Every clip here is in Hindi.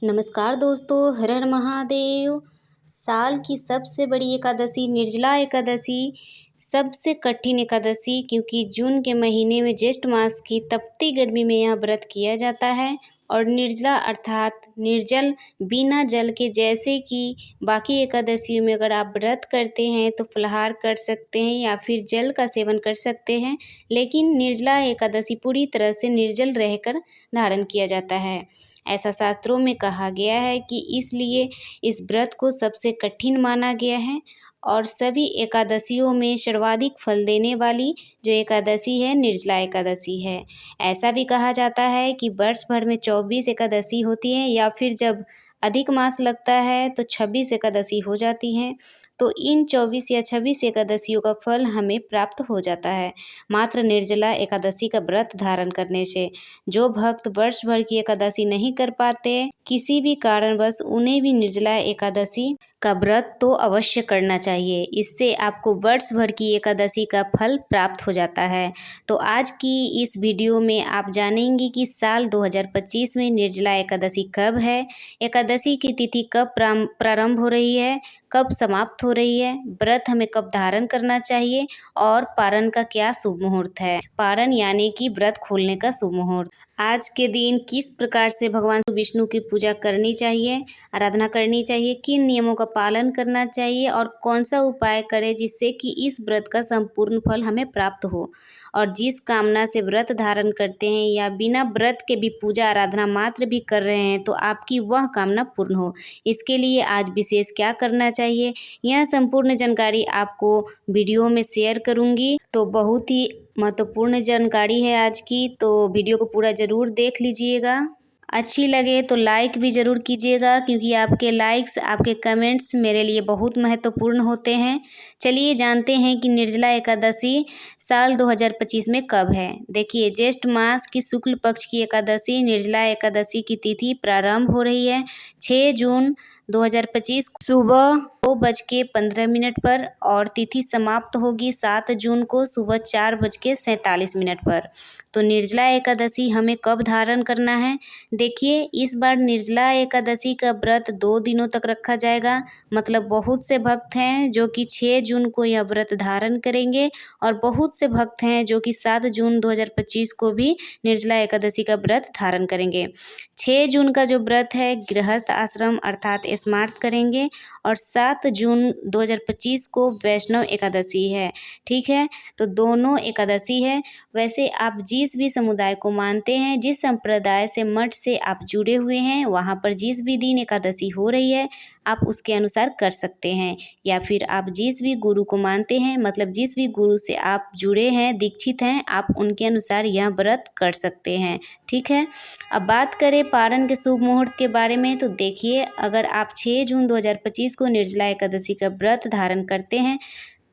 नमस्कार दोस्तों, हर हर महादेव। साल की सबसे बड़ी एकादशी निर्जला एकादशी, सबसे कठिन एकादशी, क्योंकि जून के महीने में ज्येष्ठ मास की तपती गर्मी में यह व्रत किया जाता है। और निर्जला अर्थात निर्जल, बिना जल के। जैसे कि बाकी एकादशियों में अगर आप व्रत करते हैं तो फलाहार कर सकते हैं या फिर जल का सेवन कर सकते हैं, लेकिन निर्जला एकादशी पूरी तरह से निर्जल रहकर धारण किया जाता है। ऐसा शास्त्रों में कहा गया है कि इसलिए इस व्रत को सबसे कठिन माना गया है। और सभी एकादशियों में सर्वाधिक फल देने वाली जो एकादशी है निर्जला एकादशी है। ऐसा भी कहा जाता है कि वर्ष भर में 24 एकादशी होती है, या फिर जब अधिक मास लगता है तो 26 एकादशी हो जाती हैं। तो इन 24 या 26 एकादशियों का फल हमें प्राप्त हो जाता है मात्र निर्जला एकादशी का व्रत धारण करने से। जो भक्त वर्ष भर की एकादशी नहीं कर पाते किसी भी कारणवश, उन्हें भी निर्जला एकादशी का व्रत तो अवश्य करना चाहिए। इससे आपको वर्ष भर की एकादशी का फल प्राप्त हो जाता है। तो आज की इस वीडियो में आप जानेंगे कि साल 2025 में निर्जला एकादशी कब है, एकादशी की तिथि कब प्रारंभ हो रही है, कब समाप्त हो रही है, व्रत हमें कब धारण करना चाहिए, और पारण का क्या शुभ मुहूर्त है। पारण यानी कि व्रत खोलने का शुभ मुहूर्त। आज के दिन किस प्रकार से भगवान विष्णु की पूजा करनी चाहिए, आराधना करनी चाहिए, किन नियमों का पालन करना चाहिए, और कौन सा उपाय करें जिससे कि इस व्रत का संपूर्ण फल हमें प्राप्त हो। और जिस कामना से व्रत धारण करते हैं या बिना व्रत के भी पूजा आराधना मात्र भी कर रहे हैं तो आपकी वह कामना पूर्ण हो, इसके लिए आज विशेष क्या करना चाहिए, यह संपूर्ण जानकारी आपको वीडियो में शेयर करूंगी। तो बहुत ही महत्वपूर्ण जानकारी है आज की, तो वीडियो को पूरा ज़रूर देख लीजिएगा। अच्छी लगे तो लाइक भी ज़रूर कीजिएगा, क्योंकि आपके लाइक्स, आपके कमेंट्स मेरे लिए बहुत महत्वपूर्ण होते हैं। चलिए जानते हैं कि निर्जला एकादशी साल 2025 में कब है। देखिए, ज्येष्ठ मास की शुक्ल पक्ष की एकादशी निर्जला एकादशी की तिथि प्रारंभ हो रही है 6 जून 2025 सुबह 2:15 पर, और तिथि समाप्त होगी 7 जून को सुबह 4:47 पर। तो निर्जला एकादशी हमें कब धारण करना है। देखिए, इस बार निर्जला एकादशी का व्रत 2 दिनों तक रखा जाएगा। मतलब बहुत से भक्त हैं जो कि 6 जून को यह व्रत धारण करेंगे, और बहुत से भक्त हैं जो कि 7 जून 2025 को भी निर्जला एकादशी का व्रत धारण करेंगे। 6 जून का जो व्रत है गृहस्थ आश्रम अर्थात स्मार्त करेंगे, और 7 जून 2025 को वैष्णव एकादशी है। ठीक है, तो दोनों एकादशी है। वैसे आप जिस भी समुदाय को मानते हैं, जिस संप्रदाय से, मठ से आप जुड़े हुए हैं, वहाँ पर जिस भी दिन एकादशी हो रही है आप उसके अनुसार कर सकते हैं। या फिर आप जिस भी गुरु को मानते हैं, मतलब जिस भी गुरु से आप जुड़े हैं, दीक्षित हैं, आप उनके अनुसार यह व्रत कर सकते हैं। ठीक है, अब बात करें पारण के शुभ मुहूर्त के बारे में। तो देखिए, अगर आप 6 जून 2025 को निर्जला एकादशी का व्रत धारण करते हैं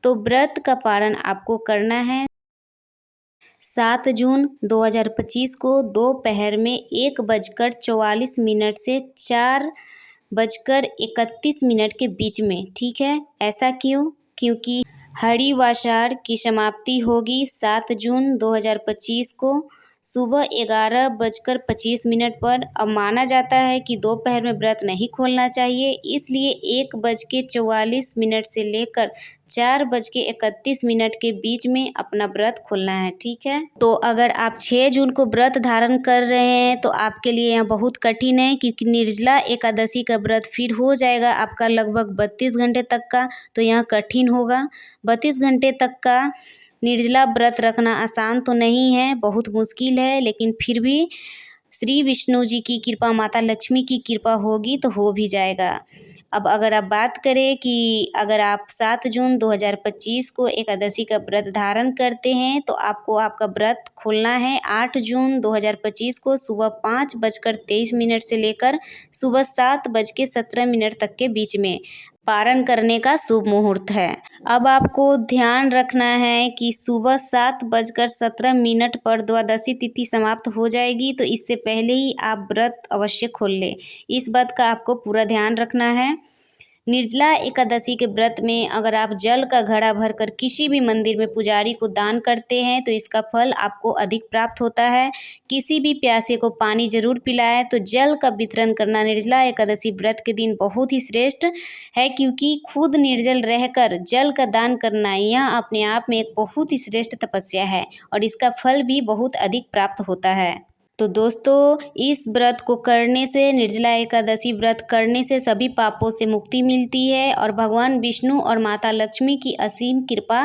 तो व्रत का पारण आपको करना है 7 जून 2025 को दोपहर में 1:44 से 4:31 के बीच में। ठीक है, ऐसा क्यों? क्योंकि हरिवासर की समाप्ति होगी 7 जून 2025 को सुबह 11:25 पर। अब माना जाता है कि दोपहर में व्रत नहीं खोलना चाहिए, इसलिए 1:44 से लेकर 4:31 के बीच में अपना व्रत खोलना है। ठीक है, तो अगर आप 6 जून को व्रत धारण कर रहे हैं तो आपके लिए यह बहुत कठिन है, क्योंकि निर्जला एकादशी का व्रत फिर हो जाएगा आपका लगभग 32 घंटे तक का। तो यह कठिन होगा। 32 घंटे तक का निर्जला व्रत रखना आसान तो नहीं है, बहुत मुश्किल है, लेकिन फिर भी श्री विष्णु जी की कृपा, माता लक्ष्मी की कृपा होगी तो हो भी जाएगा। अब अगर आप बात करें कि अगर आप 7 जून 2025 को एकादशी का व्रत धारण करते हैं तो आपको आपका व्रत खोलना है 8 जून 2025 को सुबह 5:23 से लेकर सुबह 7:17 तक के बीच में। पारण करने का शुभ मुहूर्त है। अब आपको ध्यान रखना है कि सुबह 7:17 पर द्वादशी तिथि समाप्त हो जाएगी, तो इससे पहले ही आप व्रत अवश्य खोल लें। इस बात का आपको पूरा ध्यान रखना है। निर्जला एकादशी के व्रत में अगर आप जल का घड़ा भरकर किसी भी मंदिर में पुजारी को दान करते हैं तो इसका फल आपको अधिक प्राप्त होता है। किसी भी प्यासे को पानी जरूर पिलाएं। तो जल का वितरण करना निर्जला एकादशी व्रत के दिन बहुत ही श्रेष्ठ है, क्योंकि खुद निर्जल रहकर जल का दान करना यह अपने आप में एक बहुत ही श्रेष्ठ तपस्या है और इसका फल भी बहुत अधिक प्राप्त होता है। तो दोस्तों, इस व्रत को करने से, निर्जला एकादशी व्रत करने से सभी पापों से मुक्ति मिलती है और भगवान विष्णु और माता लक्ष्मी की असीम कृपा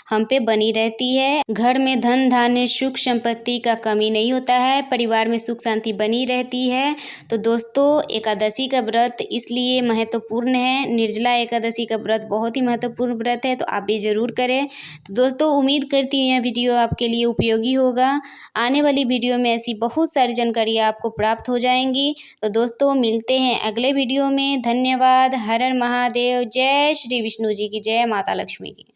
हम पे बनी रहती है। घर में धन धान्य सुख संपत्ति का कमी नहीं होता है, परिवार में सुख शांति बनी रहती है। तो दोस्तों, एकादशी का व्रत इसलिए महत्वपूर्ण है, निर्जला एकादशी का व्रत बहुत ही महत्वपूर्ण व्रत है, तो आप भी ज़रूर करें। तो दोस्तों, उम्मीद करती हूँ यह वीडियो आपके लिए उपयोगी होगा। आने वाली वीडियो में ऐसी बहुत सारी जानकारी आपको प्राप्त हो जाएंगी। तो दोस्तों, मिलते हैं अगले वीडियो में। धन्यवाद। हर हर महादेव। जय श्री विष्णु जी की जय, माता लक्ष्मी की।